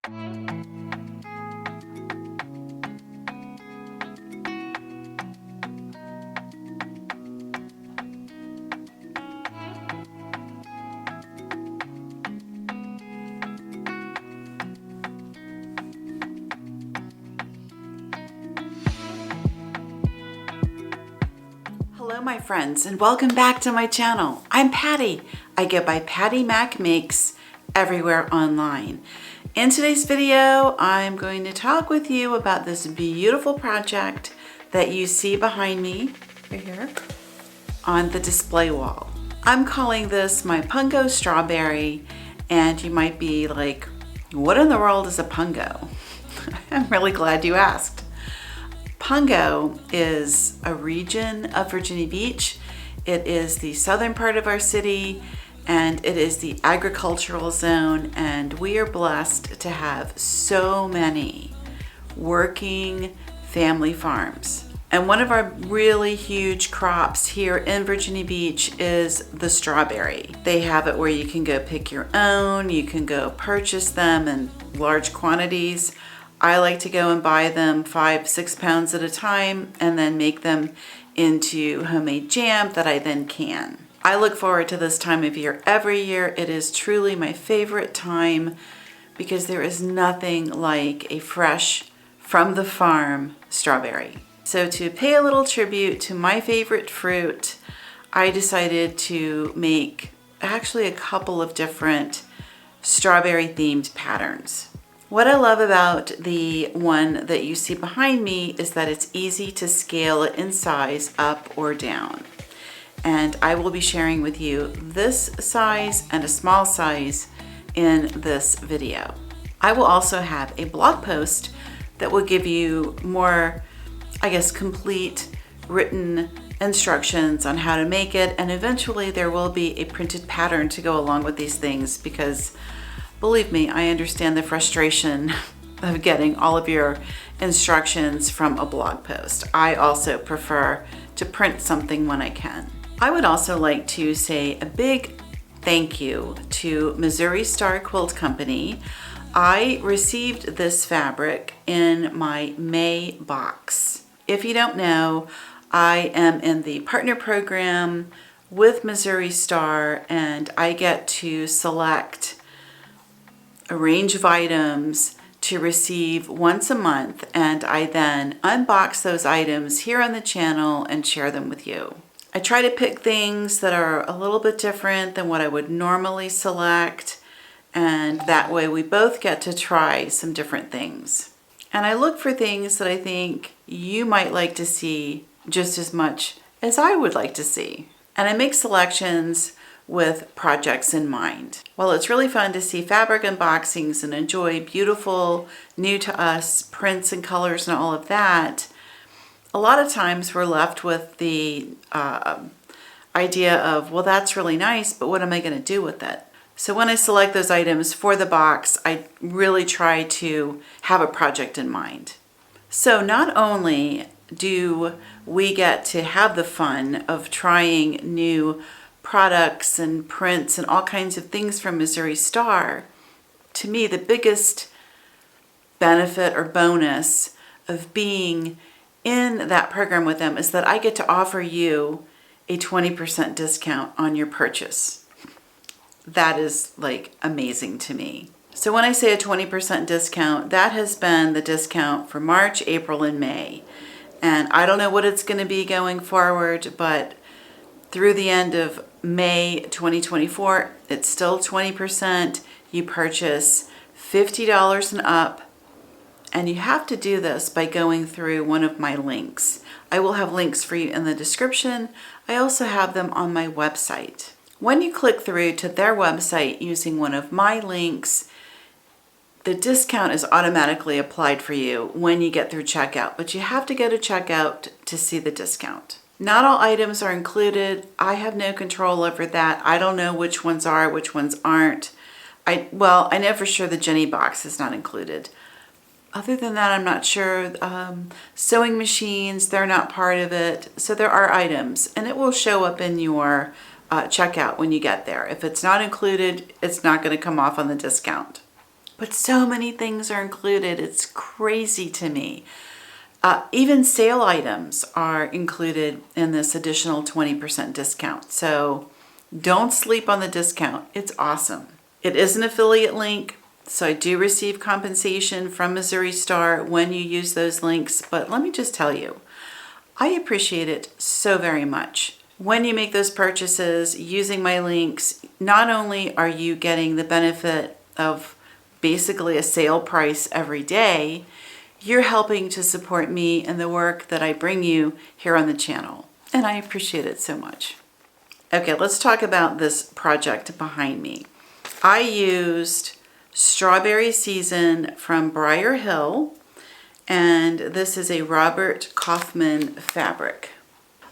Hello my friends, and welcome back to my channel. I'm Patty. I go by Pattymac Makes everywhere online. In today's video, I'm going to talk with you about this beautiful project that you see behind me right here on the display wall. I'm calling this my Pungo Strawberry, and you might be like, what in the world is a pungo? I'm really glad you asked. Pungo is a region of Virginia Beach. It is the southern part of our city, and it is the agricultural zone, and we are blessed to have so many working family farms. And one of our really huge crops here in Virginia Beach is the strawberry. They have it where you can go pick your own, you can go purchase them in large quantities. I like to go and buy them 5-6 pounds at a time and then make them into homemade jam that I then can. I look forward to this time of year every year. It is truly my favorite time because there is nothing like a fresh from the farm strawberry. So to pay a little tribute to my favorite fruit, I decided to make actually a couple of different strawberry themed patterns. What I love about the one that you see behind me is that it's easy to scale it in size up or down. And I will be sharing with you this size and a small size in this video. I will also have a blog post that will give you more, complete written instructions on how to make it. And eventually there will be a printed pattern to go along with these things because believe me, I understand the frustration of getting all of your instructions from a blog post. I also prefer to print something when I can. I would also like to say a big thank you to Missouri Star Quilt Company. I received this fabric in my May box. If you don't know, I am in the partner program with Missouri Star, and I get to select a range of items to receive once a month, and I then unbox those items here on the channel and share them with you. I try to pick things that are a little bit different than what I would normally select, and that way we both get to try some different things. And I look for things that I think you might like to see just as much as I would like to see. And I make selections with projects in mind. While it's really fun to see fabric unboxings and enjoy beautiful, new to us prints and colors and all of that, a lot of times we're left with the idea of, well, that's really nice, but what am I going to do with it? So when I select those items for the box, I really try to have a project in mind. So not only do we get to have the fun of trying new products and prints and all kinds of things from Missouri Star, to me the biggest benefit or bonus of being in that program with them is that I get to offer you a 20% discount on your purchase. That is like amazing to me. So when I say a 20% discount, that has been the discount for March, April, and May. And I don't know what it's going to be going forward, but through the end of May 2024, it's still 20%. You purchase $50 and up, and you have to do this by going through one of my links. I will have links for you in the description. I also have them on my website. When you click through to their website using one of my links, the discount is automatically applied for you when you get through checkout, but you have to go to checkout to see the discount. Not all items are included. I have no control over that. I don't know which ones are, which ones aren't. I know for sure the Jenny box is not included. Other than that, I'm not sure. Sewing machines, they're not part of it. So there are items, and it will show up in your checkout when you get there. If it's not included, it's not going to come off on the discount. but so many things are included. It's crazy to me. Even sale items are included in this additional 20% discount. So don't sleep on the discount. It's awesome. It is an affiliate link, so I do receive compensation from Missouri Star when you use those links. But let me just tell you, I appreciate it so very much. When you make those purchases using my links, not only are you getting the benefit of basically a sale price every day, you're helping to support me and the work that I bring you here on the channel. And I appreciate it so much. Okay, let's talk about this project behind me. I used Strawberry Season from Briar Hill, and this is a Robert Kaufman fabric.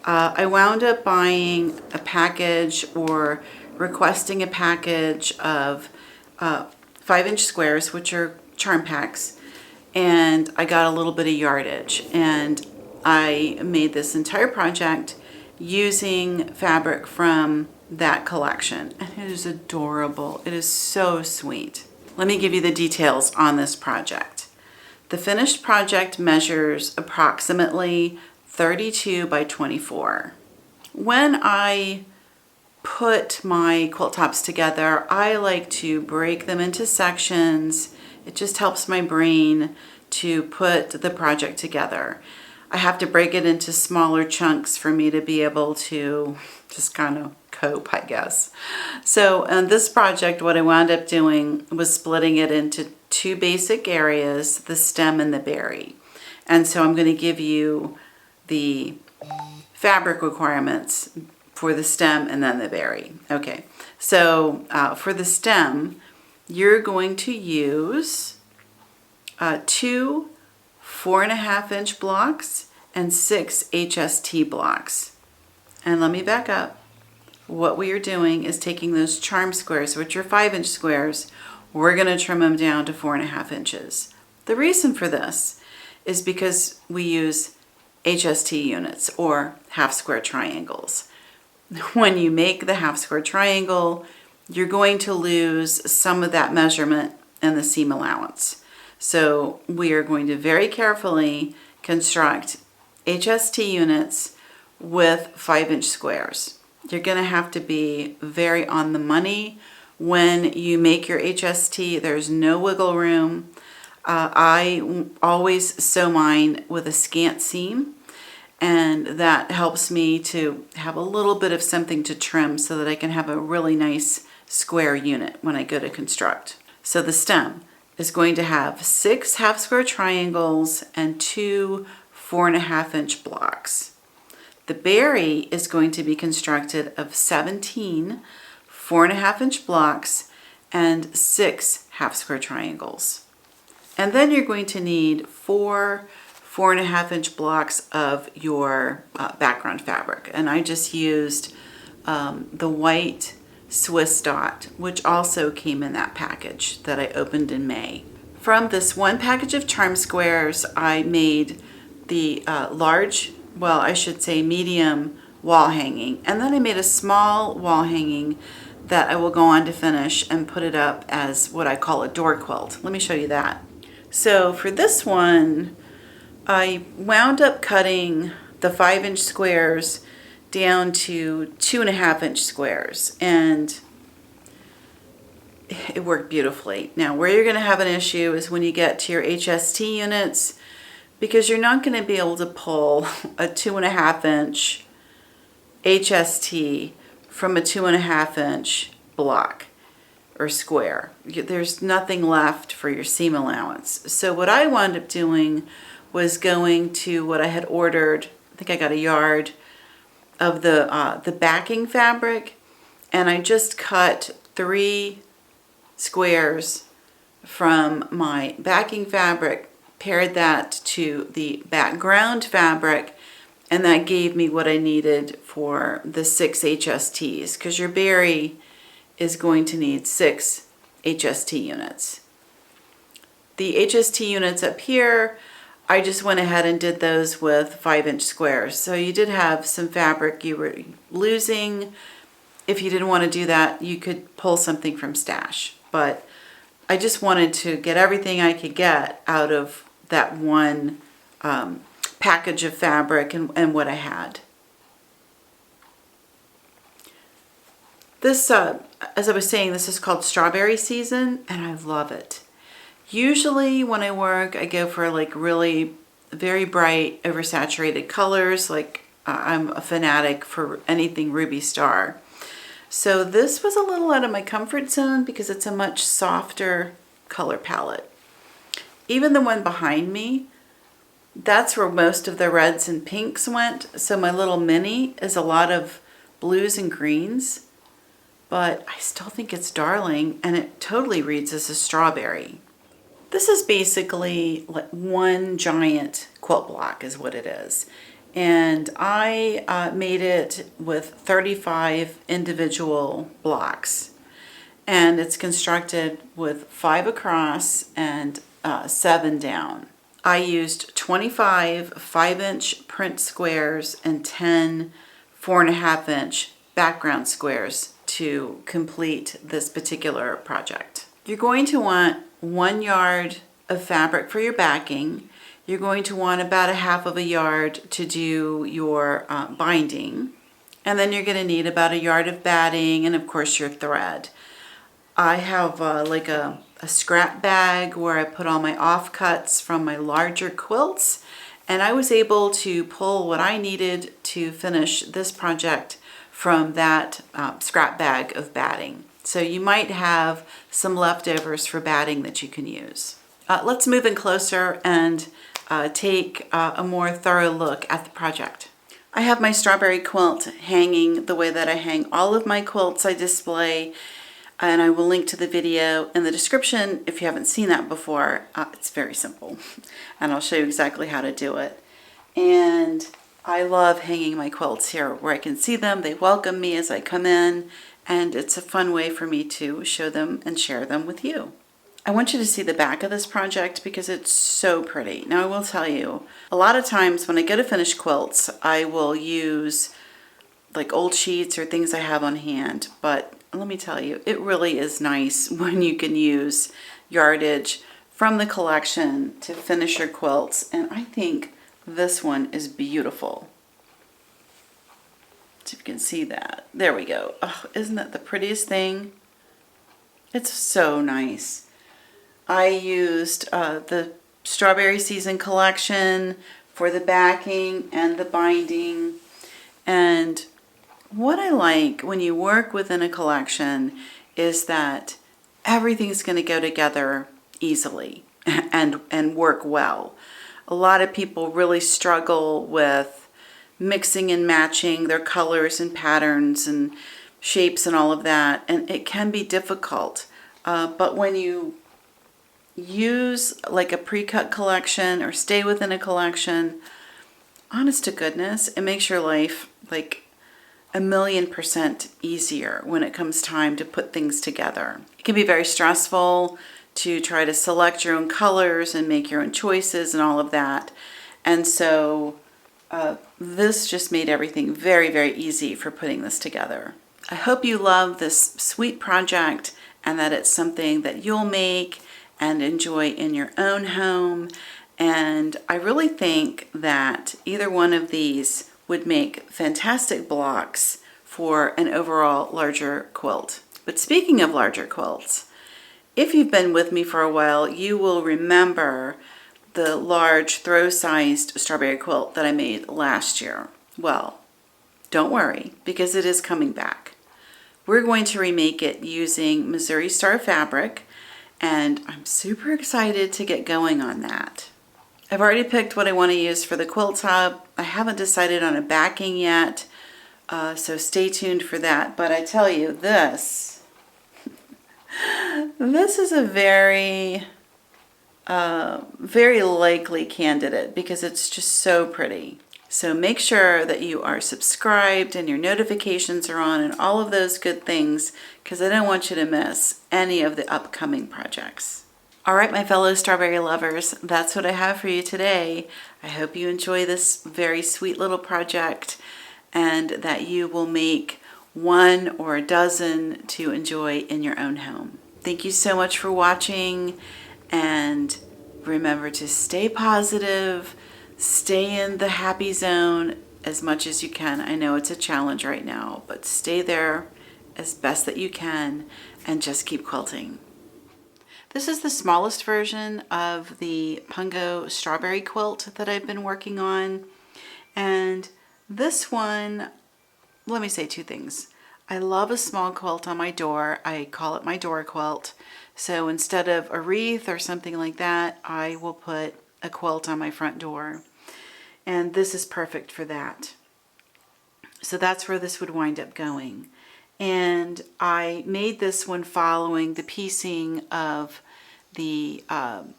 I wound up buying a package or requesting a package of 5-inch squares, which are charm packs, and I got a little bit of yardage, and I made this entire project using fabric from that collection, and it is adorable. It is so sweet. Let me give you the details on this project. The finished project measures approximately 32 by 24. When I put my quilt tops together, I like to break them into sections. It just helps my brain to put the project together. I have to break it into smaller chunks for me to be able to just kind of cope, I guess. So on this project, what I wound up doing was splitting it into two basic areas, the stem and the berry. And so I'm going to give you the fabric requirements for the stem and then the berry. Okay, so for the stem, you're going to use 2 4.5-inch blocks and 6 HST blocks. And let me back up. What we are doing is taking those charm squares, which are 5-inch squares, we're going to trim them down to 4.5 inches. The reason for this is because we use HST units or half square triangles. When you make the half square triangle, you're going to lose some of that measurement in the seam allowance. So we are going to very carefully construct HST units with 5-inch squares. You're going to have to be very on the money when you make your HST. There's no wiggle room. I always sew mine with a scant seam, and that helps me to have a little bit of something to trim so that I can have a really nice square unit when I go to construct. So the stem is going to have 6 half square triangles and 2 4.5-inch blocks. The berry is going to be constructed of 17 4.5-inch blocks and 6 half square triangles. And then you're going to need 4 4.5-inch blocks of your background fabric. And I just used the white Swiss dot, which also came in that package that I opened in May. From this one package of charm squares, I made the large, well, I should say medium wall hanging, and then I made a small wall hanging that I will go on to finish and put it up as what I call a door quilt. Let me show you that. So for this one, I wound up cutting the 5-inch squares down to 2.5-inch squares, and it worked beautifully. Now, where you're going to have an issue is when you get to your HST units, because you're not going to be able to pull a 2.5-inch HST from a 2.5-inch block or square. There's nothing left for your seam allowance. So what I wound up doing was going to what I had ordered. I think I got a yard of the backing fabric, and I just cut 3 squares from my backing fabric, paired that to the background fabric, and that gave me what I needed for the 6 HSTs, because your berry is going to need 6 HST units. The HST units up here, I just went ahead and did those with 5-inch squares. So you did have some fabric you were losing. If you didn't want to do that, you could pull something from stash. But I just wanted to get everything I could get out of that one package of fabric and what I had. This, as I was saying, this is called Strawberry Season, and I love it. Usually when I work, I go for like really very bright, oversaturated colors. Like I'm a fanatic for anything Ruby Star. So this was a little out of my comfort zone because it's a much softer color palette. Even the one behind me, that's where most of the reds and pinks went. So my little mini is a lot of blues and greens. But I still think it's darling, and it totally reads as a strawberry. This is basically like one giant quilt block is what it is. And I made it with 35 individual blocks. And it's constructed with 5 across and 7 down. I used 25 5-inch print squares and 10 4.5-inch background squares to complete this particular project. You're going to want 1 yard of fabric for your backing. You're going to want about 1/2 yard to do your binding. And then you're going to need about 1 yard of batting and of course your thread. I have like a scrap bag where I put all my offcuts from my larger quilts, and I was able to pull what I needed to finish this project from that scrap bag of batting. So you might have some leftovers for batting that you can use. Let's move in closer and take a more thorough look at the project. I have my strawberry quilt hanging the way that I hang all of my quilts I display, and I will link to the video in the description if you haven't seen that before. It's very simple, and I'll show you exactly how to do it. And I love hanging my quilts here where I can see them. They welcome me as I come in, and it's a fun way for me to show them and share them with you. I want you to see the back of this project because it's so pretty. Now I will tell you, a lot of times when I go to finish quilts, I will use like old sheets or things I have on hand, but let me tell you, it really is nice when you can use yardage from the collection to finish your quilts, and I think this one is beautiful. So if you can see that. There we go. Oh, isn't that the prettiest thing? It's so nice. I used the Strawberry Season collection for the backing and the binding. And what I like when you work within a collection is that everything's going to go together easily and work well. A lot of people really struggle with mixing and matching their colors and patterns and shapes and all of that, and it can be difficult. But when you use like a pre-cut collection or stay within a collection, honest to goodness, it makes your life like 1,000,000% easier when it comes time to put things together. It can be very stressful to try to select your own colors and make your own choices and all of that. And so this just made everything very, very easy for putting this together. I hope you love this sweet project and that it's something that you'll make and enjoy in your own home. And I really think that either one of these would make fantastic blocks for an overall larger quilt. But speaking of larger quilts, if you've been with me for a while, you will remember the large throw-sized strawberry quilt that I made last year. Well, don't worry, because it is coming back. We're going to remake it using Missouri Star fabric, and I'm super excited to get going on that. I've already picked what I want to use for the quilt top. I haven't decided on a backing yet, so stay tuned for that. But I tell you, this is a very likely candidate because it's just so pretty. So make sure that you are subscribed and your notifications are on and all of those good things, because I don't want you to miss any of the upcoming projects. All right, my fellow strawberry lovers, that's what I have for you today. I hope you enjoy this very sweet little project and that you will make one or a dozen to enjoy in your own home. Thank you so much for watching, and remember to stay positive, stay in the happy zone as much as you can. I know it's a challenge right now, but stay there as best that you can and just keep quilting. This is the smallest version of the Pungo Strawberry quilt that I've been working on. And this one, let me say two things. I love a small quilt on my door. I call it my door quilt. So instead of a wreath or something like that, I will put a quilt on my front door. And this is perfect for that. So that's where this would wind up going. And I made this one following the piecing of the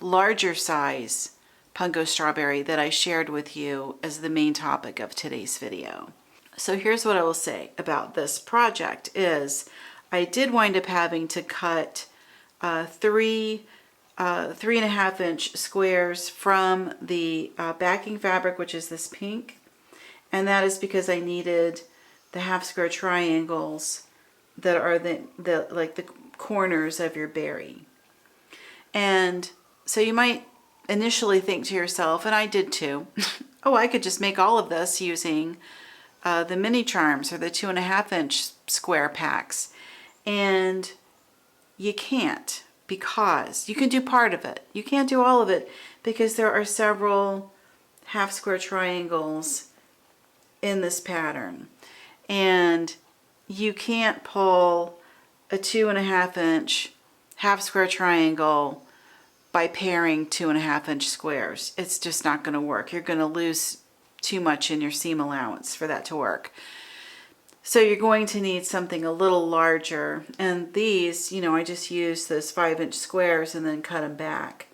larger size Pungo Strawberry that I shared with you as the main topic of today's video. So here's what I will say about this project is I did wind up having to cut 3.5 inch squares from the backing fabric, which is this pink, and that is because I needed the half square triangles that are the corners of your berry. And so you might initially think to yourself, and I did too, oh, I could just make all of this using the mini charms or the 2.5 inch square packs. And you can't, because you can do part of it. You can't do all of it because there are several half square triangles in this pattern. And you can't pull a 2.5 inch half square triangle by pairing 2.5 inch squares. It's just not going to work. You're going to lose too much in your seam allowance for that to work. So you're going to need something a little larger. And these, I just used those 5 inch squares and then cut them back.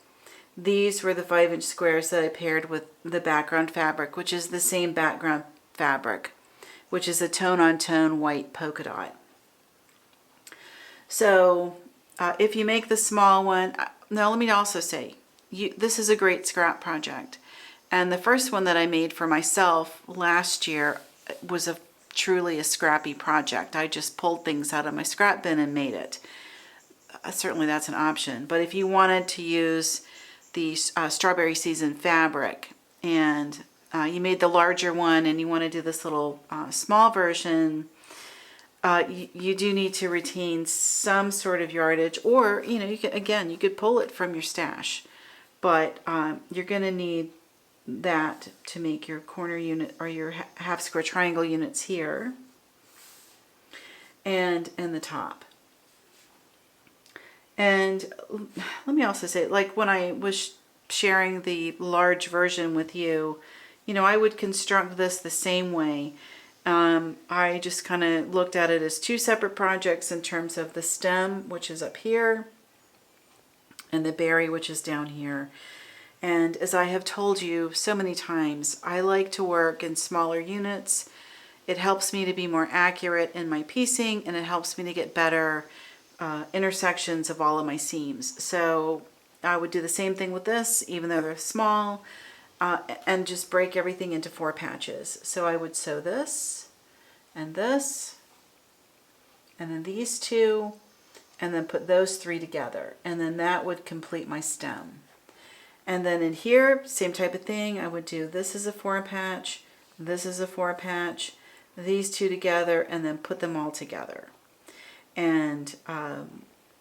These were the 5 inch squares that I paired with the background fabric, which is the same background fabric, which is a tone-on-tone white polka dot. So if you make the small one, now let me also say, this is a great scrap project. And the first one that I made for myself last year was truly a scrappy project. I just pulled things out of my scrap bin and made it. Certainly that's an option. But if you wanted to use the strawberry season fabric and you made the larger one and you want to do this little small version, you do need to retain some sort of yardage, or you could pull it from your stash, but you're going to need that to make your corner unit or your half square triangle units here and in the top. And let me also say, like when I was sharing the large version with you, I would construct this the same way. I just kind of looked at it as two separate projects in terms of the stem, which is up here, and the berry, which is down here. And as I have told you so many times, I like to work in smaller units. It helps me to be more accurate in my piecing, and it helps me to get better intersections of all of my seams. So I would do the same thing with this, even though they're small, and just break everything into 4 patches. So I would sew this, and then these two, and then put those 3 together. And then that would complete my stem. And then in here, same type of thing. I would do this is a 4 patch, this is a 4 patch, these 2 together, and then put them all together. And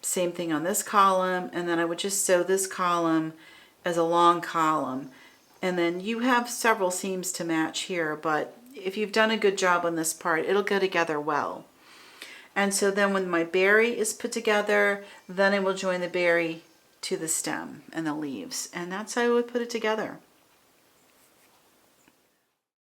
same thing on this column, and then I would just sew this column as a long column. And then you have several seams to match here, but if you've done a good job on this part, it'll go together well. And so then when my berry is put together, then I will join the berry to the stem and the leaves, and that's how I would put it together.